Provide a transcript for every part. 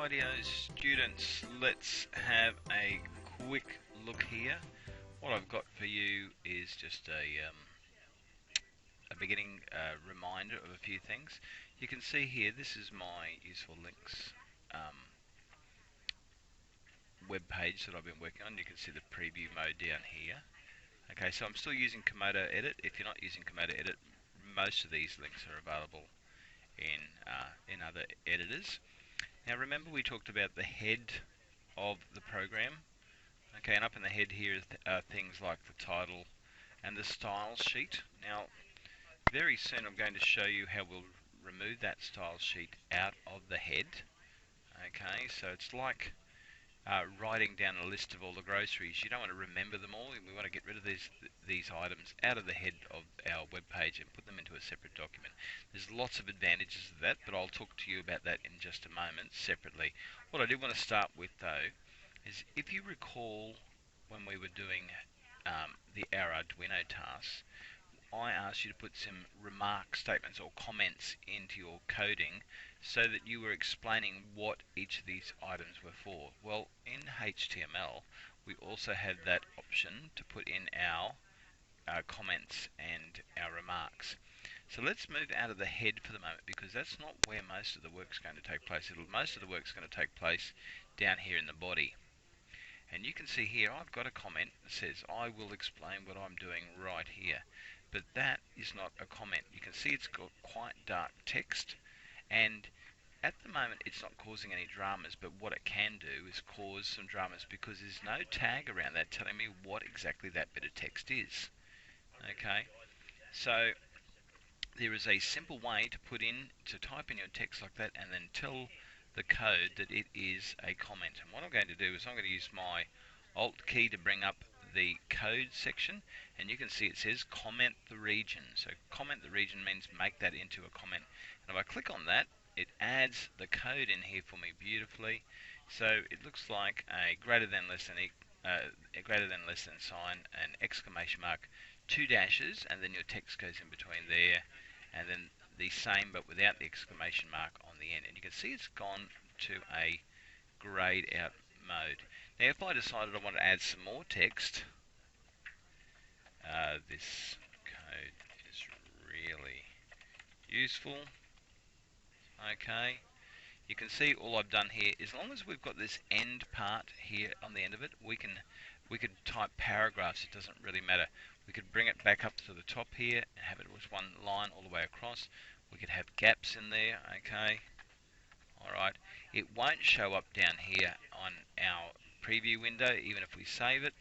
Rightio students, let's have a quick look here. What I've got for you is just a beginning reminder of a few things. You can see here, this is my useful links web page that I've been working on. You can see the preview mode down here. Okay, so I'm still using Komodo Edit. If you're not using Komodo Edit, most of these links are available in other editors. Now remember, we talked about the head of the program. Okay, and up in the head here are things like the title and the style sheet. Now, very soon I'm going to show you how we'll remove that style sheet out of the head. Okay, so it's like writing down a list of all the groceries. You don't want to remember them all. We want to get rid of these items out of the head of our web page and put them into a separate document. There's lots of advantages to that, but I'll talk to you about that in just a moment separately. What I do want to start with though is, if you recall when we were doing our Arduino tasks, I asked you to put some remark statements or comments into your coding so that you were explaining what each of these items were for. Well, in HTML, we also had that option to put in our comments and our remarks. So let's move out of the head for the moment, because that's not where most of the work's going to take place. Most of the work's going to take place down here in the body. And you can see here, I've got a comment that says, I will explain what I'm doing right here. But that is not a comment. You can see it's got quite dark text, and at the moment it's not causing any dramas, but what it can do is cause some dramas because there's no tag around that telling me what exactly that bit of text is. Okay, so there is a simple way to type in your text like that and then tell the code that it is a comment. And what I'm going to do is I'm going to use my Alt key to bring up the code section, and you can see it says comment the region. So comment the region means make that into a comment. And if I click on that, it adds the code in here for me beautifully. So it looks like a greater than less than sign, an exclamation mark, 2 dashes, and then your text goes in between there, and then the same but without the exclamation mark on the end. And you can see it's gone to a grayed out mode. Now if I decided I want to add some more text, this code is really useful. Okay, you can see all I've done here, as long as we've got this end part here on the end of it, we could type paragraphs. It doesn't really matter. We could bring it back up to the top here and have it with one line all the way across. We could have gaps in there. Okay, alright, it won't show up down here on our preview window even if we save it,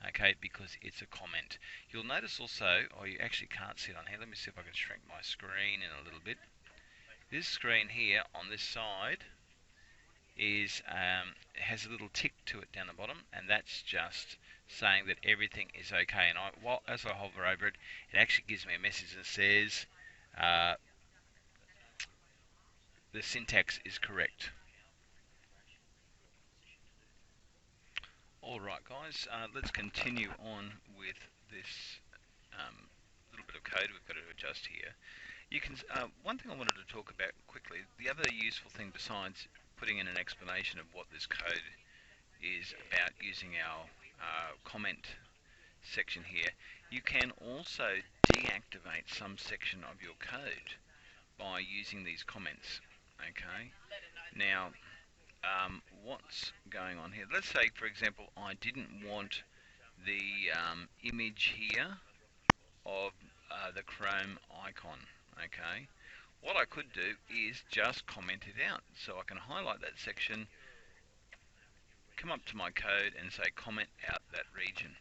okay, because it's a comment. You'll notice also, or you actually can't see it on here, let me see if I can shrink my screen in a little bit. This screen here on this side is has a little tick to it down the bottom, and that's just saying that everything is okay. And as I hover over it, it actually gives me a message that says the syntax is correct. Alright guys, let's continue on with this little bit of code we've got to adjust here. You can one thing I wanted to talk about quickly, the other useful thing besides putting in an explanation of what this code is about using our comment section here, you can also deactivate some section of your code by using these comments. Okay, now what's going on here? Let's say, for example, I didn't want the image here of the Chrome icon. Okay, what I could do is just comment it out. So I can highlight that section, come up to my code and say comment out that region.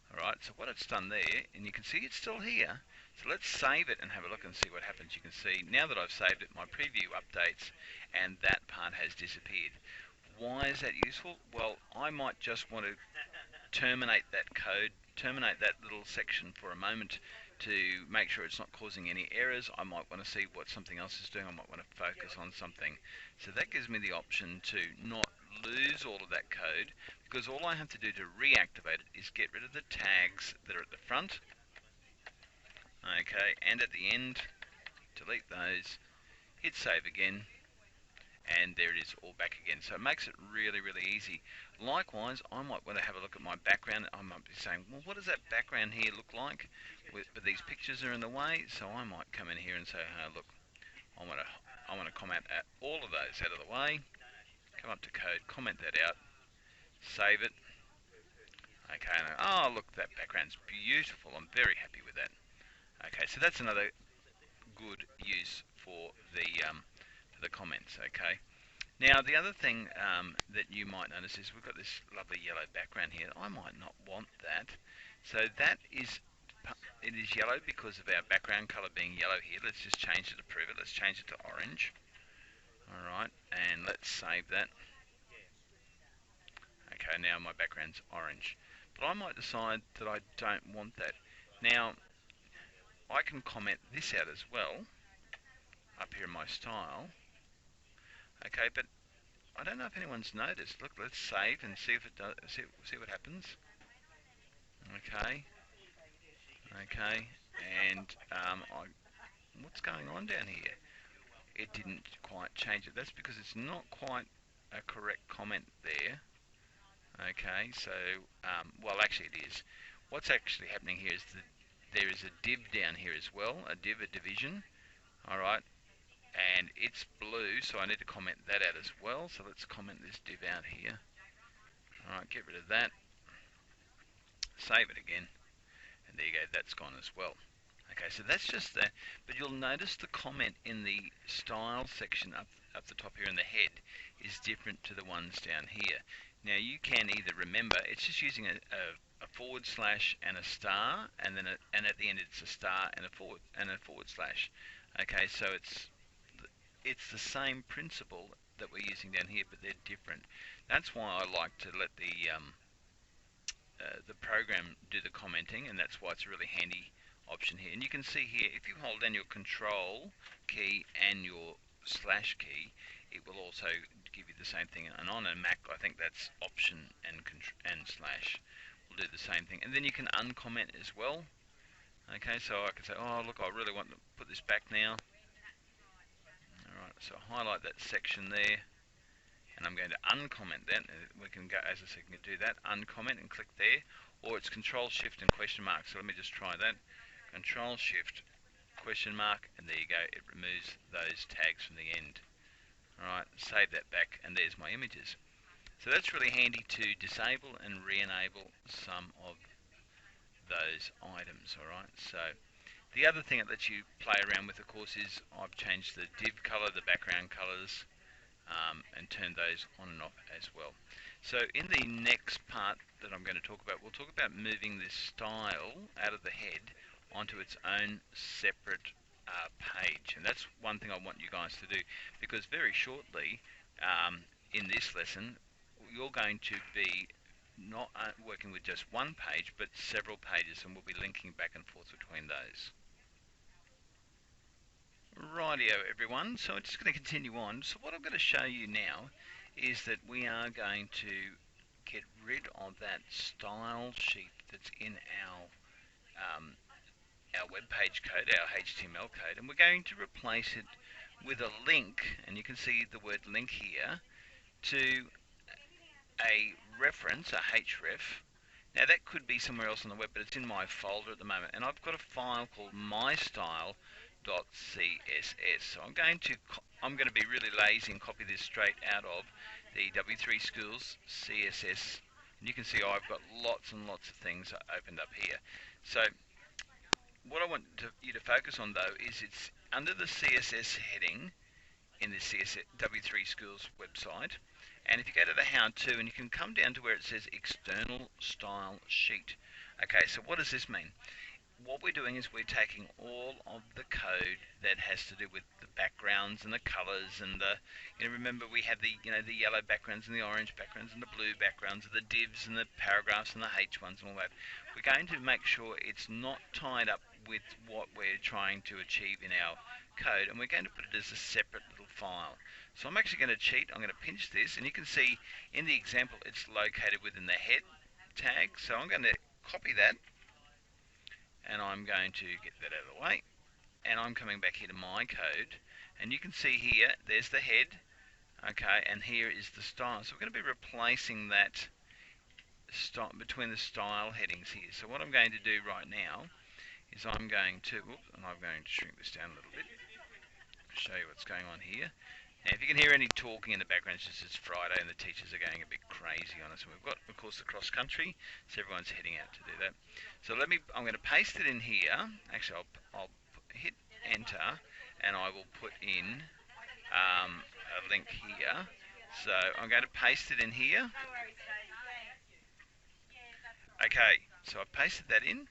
Alright, so what it's done there, and you can see it's still here. So let's save it and have a look and see what happens. You can see now that I've saved it, my preview updates and that part has disappeared. Why is that useful? Well, I might just want to terminate that code, terminate that little section for a moment to make sure it's not causing any errors. I might want to see what something else is doing. I might want to focus on something. So that gives me the option to not lose all of that code, because all I have to do to reactivate it is get rid of the tags that are at the front, okay, and at the end, delete those, hit save again, and there it is all back again. So it makes it really, really easy. Likewise, I might want to have a look at my background. I might be saying, well, what does that background here look like? But these pictures are in the way, so I might come in here and say, hey, look, I want to comment at all of those out of the way. Come up to code, comment that out, save it. Okay, and oh look, that background's beautiful. I'm very happy with that. Okay, so that's another good use for the comments. Okay. Now the other thing that you might notice is we've got this lovely yellow background here. I might not want that, so that is it is yellow because of our background color being yellow here. Let's just change it to prove it. Let's change it to orange. All right, and let's save that. Okay, now my background's orange. But I might decide that I don't want that. Now, I can comment this out as well, up here in my style. Okay, but I don't know if anyone's noticed. Look, let's save and see if it does. See what happens. Okay, okay, and what's going on down here? It didn't quite change it. That's because it's not quite a correct comment there. Okay, so, well, actually it is. What's actually happening here is that there is a div down here as well, a division, alright, and it's blue, so I need to comment that out as well, so let's comment this div out here. Alright, get rid of that, save it again, and there you go, that's gone as well. Okay, so that's just that, but you'll notice the comment in the style section up the top here in the head is different to the ones down here. Now you can either remember, it's just using a forward slash and a star, and then and at the end it's a star and a forward slash. Okay, so it's the same principle that we're using down here, but they're different. That's why I like to let the program do the commenting, and that's why it's a really handy option here. And you can see here, if you hold down your control key and your slash key, it will also give you the same thing. And on a Mac, I think that's option and slash will do the same thing. And then you can uncomment as well. Okay, so I can say, oh look, I really want to put this back now. Alright, so highlight that section there, and I'm going to uncomment that. We can go, as I said, we can do that, uncomment and click there, or it's Control Shift and question mark. So let me just try that. Control Shift question mark, and there you go, it removes those tags from the end. Alright, save that back, and there's my images. So that's really handy to disable and re-enable some of those items. Alright, so the other thing that lets you play around with, of course, is I've changed the div color, the background colors, and turned those on and off as well. So in the next part that I'm going to talk about, we'll talk about moving this style out of the head onto its own separate page, and that's one thing I want you guys to do, because very shortly in this lesson you're going to be not working with just one page but several pages, and we'll be linking back and forth between those. Rightio everyone, so I'm just going to continue on. So what I'm going to show you now is that we are going to get rid of that style sheet that's in our web page code, our HTML code, and we're going to replace it with a link, and you can see the word link here, to a reference, a href. Now that could be somewhere else on the web, but it's in my folder at the moment, and I've got a file called mystyle.css. So I'm going to be really lazy and copy this straight out of the W3 Schools CSS, and you can see I've got lots and lots of things opened up here. So what I want you to focus on though is it's under the CSS heading in the CSS W3 Schools website, and if you go to the how-to, and you can come down to where it says external style sheet. Okay, so what does this mean? What we're doing is we're taking all of the code that has to do with the backgrounds and the colors and the, remember we have the, the yellow backgrounds and the orange backgrounds and the blue backgrounds and the divs and the paragraphs and the H ones and all that. We're going to make sure it's not tied up with what we're trying to achieve in our code, and we're going to put it as a separate little file. So I'm actually going to cheat. I'm going to pinch this, and you can see in the example it's located within the head tag. So I'm going to copy that, and I'm going to get that out of the way, and I'm coming back here to my code, and you can see here there's the head. Okay, and here is the style. So we're going to be replacing that between the style headings here. So what I'm going to do right now is I'm going to, and I'm going to shrink this down a little bit, show you what's going on here. Now, if you can hear any talking in the background, it's just it's Friday and the teachers are going a bit crazy on us. And we've got, of course, the cross country, so everyone's heading out to do that. So I'm going to paste it in here. Actually, I'll hit enter, and I will put in a link here. So I'm going to paste it in here. Okay, so I've pasted that in.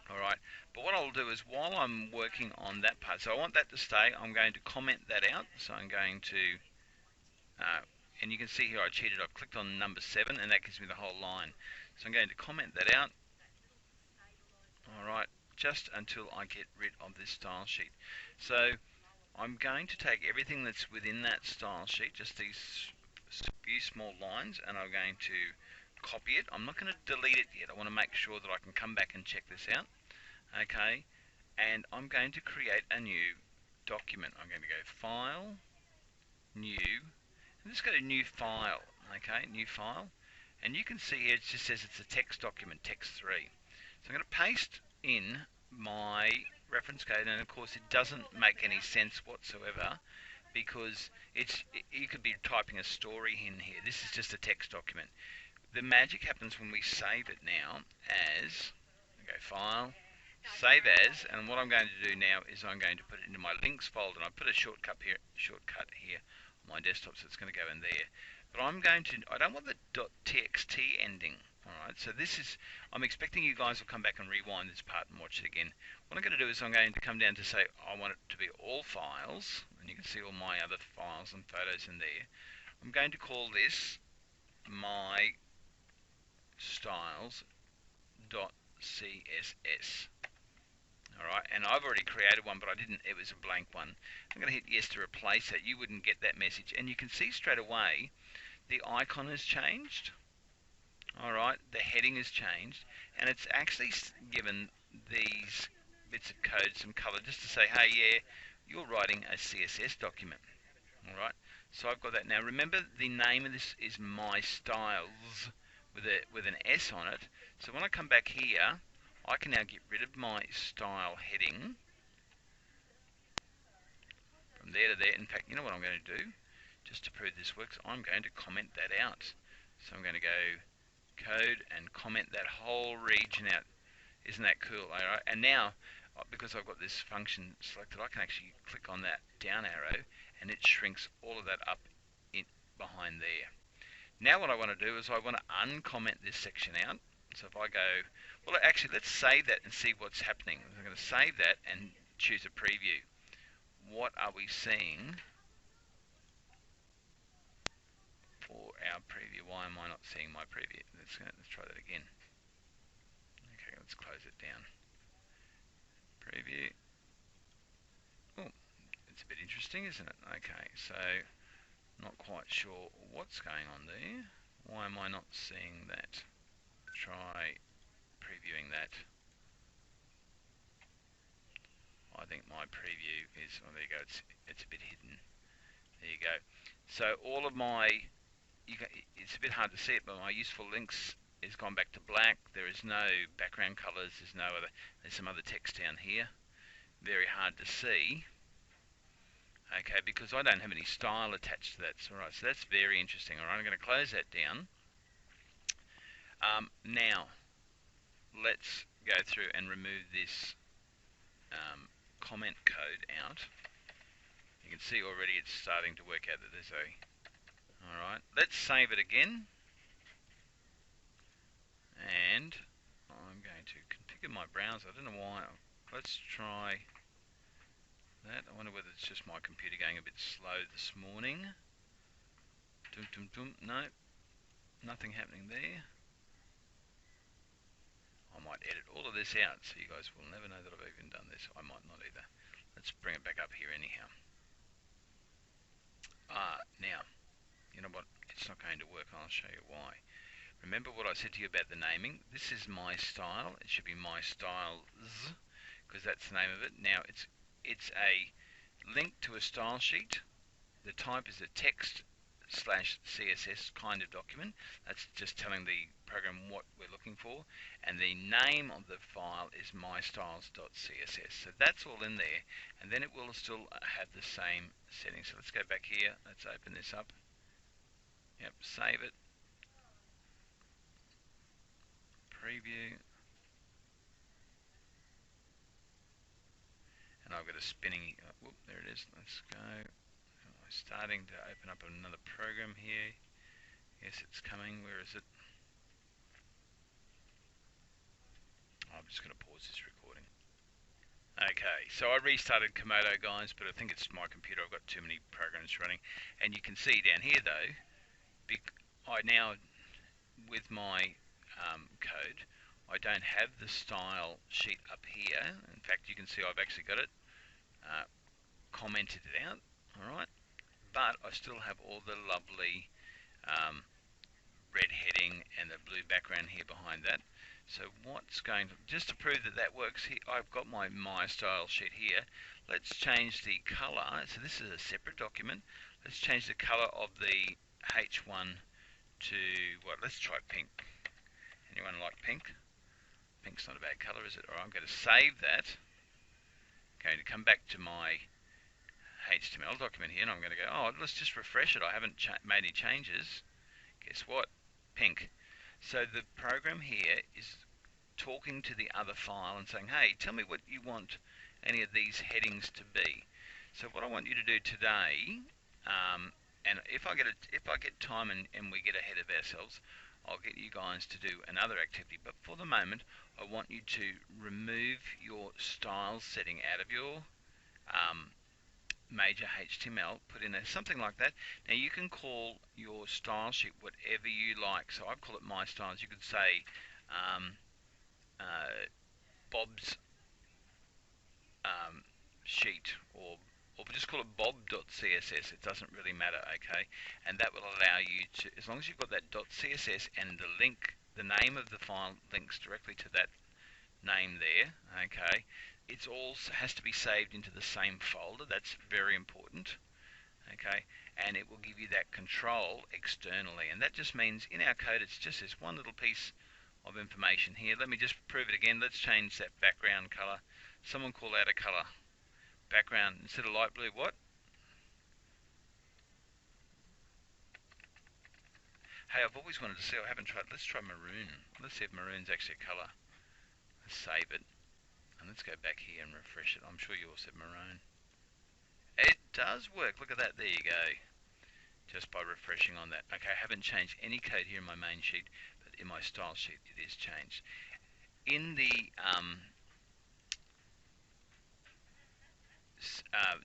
Alright, but what I'll do is while I'm working on that part, so I want that to stay, I'm going to comment that out. So I'm going to, and you can see here I cheated, I've clicked on number 7 and that gives me the whole line. So I'm going to comment that out. Alright, just until I get rid of this style sheet. So I'm going to take everything that's within that style sheet, just these few small lines, and I'm going to copy it. I'm not going to delete it yet. I want to make sure that I can come back and check this out. Okay, and I'm going to create a new document. I'm going to go File, New, and just go to New File. Okay, New File, and you can see here it just says it's a text document, text 3. So I'm going to paste in my reference code, and of course it doesn't make any sense whatsoever because you could be typing a story in here. This is just a text document. The magic happens when we save it now as, go File, Save As, and what I'm going to do now is I'm going to put it into my links folder, and I put a shortcut here on my desktop, so it's going to go in there. But I don't want the .txt ending. Alright, so I'm expecting you guys will come back and rewind this part and watch it again. What I'm going to do is I'm going to come down to say I want it to be all files, and you can see all my other files and photos in there. I'm going to call this my styles.css. Alright, and I've already created one, but it was a blank one. I'm going to hit yes to replace it. You wouldn't get that message, and you can see straight away the icon has changed. Alright, the heading has changed, and it's actually given these bits of code some color just to say, hey, yeah, you're writing a CSS document. Alright, so I've got that. Now remember, the name of this is My Styles with an S on it. So when I come back here, I can now get rid of my style heading from there to there. In fact, you know what I'm going to do? Just to prove this works, I'm going to comment that out. So I'm going to go code and comment that whole region out. Isn't that cool? Alright, and now because I've got this function selected, I can actually click on that down arrow and it shrinks all of that up behind there. Now what I want to do is I want to uncomment this section out. So if I go, well actually let's save that and see what's happening. I'm going to save that and choose a preview. What are we seeing for our preview? Why am I not seeing my preview? Let's try that again. Okay, let's close it down. Preview. Oh, it's a bit interesting, isn't it? Okay, so not quite sure what's going on there. Why am I not seeing that? Try previewing that. I think my preview is, oh there you go, it's a bit hidden. There you go. So all of my, it's a bit hard to see it, but my useful links is gone back to black. There is no background colors, there's some other text down here. Very hard to see. Okay, because I don't have any style attached to that. So, right, so that's very interesting. All right, I'm going to close that down. Now, let's go through and remove this comment code out. You can see already it's starting to work out that there's a... Alright, let's save it again. And I'm going to configure my browser. I don't know why. Let's try that. I wonder whether it's just my computer going a bit slow this morning. No, nothing happening there. I might edit all of this out so you guys will never know that I've even done this. I might not either. Let's bring it back up here anyhow. Now, you know what? It's not going to work. I'll show you why. Remember what I said to you about the naming? This is my style. It should be my styles because that's the name of it. Now it's a link to a style sheet. the type is a text slash CSS kind of document. That's just telling the program what we're looking for. And the name of the file is mystyles.css. So that's all in there. And then it will still have the same settings. So let's go back here. Let's open this up. Yep, save it. Preview. And I've got a spinning, whoop, there it is. Let's go. I'm starting to open up another program here. Yes, it's coming. Where is it? I'm just going to pause this recording. Okay, so I restarted Komodo, guys, but I think it's my computer. I've got too many programs running. And you can see down here, though, I now, with my code, I don't have the style sheet up here. In fact, you can see I've actually got it, commented it out, alright? But I still have all the lovely red heading and the blue background here behind that. So what's going to, just to prove that that works, here I've got my style sheet here. Let's change the color. So this is a separate document. Let's change the color of the H1 to what? Let's try pink. Anyone like pink? Pink's not a bad color, is it? Alright, I'm going to save that. Going to come back to my HTML document here, and I'm going to go, oh, let's just refresh it. I haven't made any changes. Guess what? Pink. So the program here is talking to the other file and saying, hey, tell me what you want any of these headings to be. So what I want you to do today, and if I get time and we get ahead of ourselves, I'll get you guys to do another activity. But for the moment, I want you to remove your style setting out of your major HTML, put in something like that. Now you can call your style sheet whatever you like. So I call it my styles. You could say Bob's sheet, or just call it bob.css. It doesn't really matter, okay? And that will allow you to, as long as you've got that .css and the link, the name of the file links directly to that name there, okay? It's all has to be saved into the same folder. That's very important, okay? And it will give you that control externally, and that just means in our code it's just this one little piece of information here. Let me just prove it again. Let's change that background color. Someone call out a color. Background, instead of light blue, what? Hey, I've always wanted to see, I haven't tried, let's try maroon. Let's see if maroon's actually a color. Let's save it. And let's go back here and refresh it. I'm sure you all said maroon. It does work. Look at that. There you go. Just by refreshing on that. Okay, I haven't changed any code here in my main sheet, but in my style sheet it is changed. In the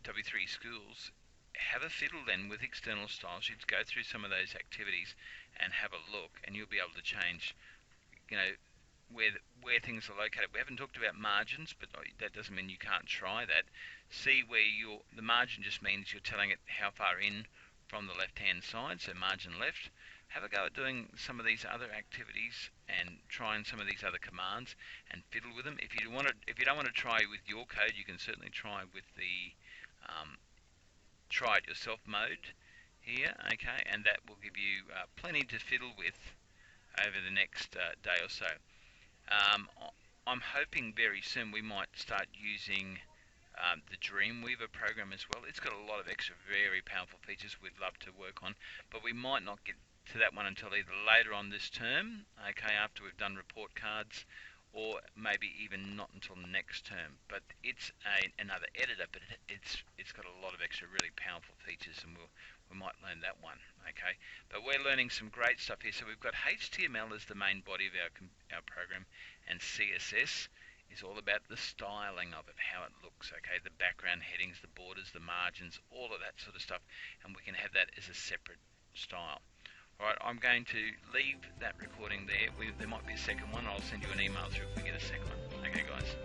W3 schools, have a fiddle then with external style sheets. Go through some of those activities and have a look, and you'll be able to change, you know, where things are located. We haven't talked about margins, but that doesn't mean you can't try that. See where the margin just means you're telling it how far in from the left hand side, so margin left. Have a go at doing some of these other activities and trying some of these other commands and fiddle with them. If you don't want to try with your code, you can certainly try with the try it yourself mode here, okay, and that will give you plenty to fiddle with over the next day or so. I'm hoping very soon we might start using the Dreamweaver program as well. It's got a lot of extra very powerful features we'd love to work on, but we might not get to that one until either later on this term, okay, after we've done report cards, or maybe even not until next term. But it's another editor, but it's got a lot of extra really powerful features, and we might learn that one, okay? But we're learning some great stuff here. So we've got HTML as the main body of our program, and CSS is all about the styling of it, how it looks, okay? The background headings, the borders, the margins, all of that sort of stuff, and we can have that as a separate style. Alright, I'm going to leave that recording there. There might be a second one. I'll send you an email through if we get a second one. Okay, guys.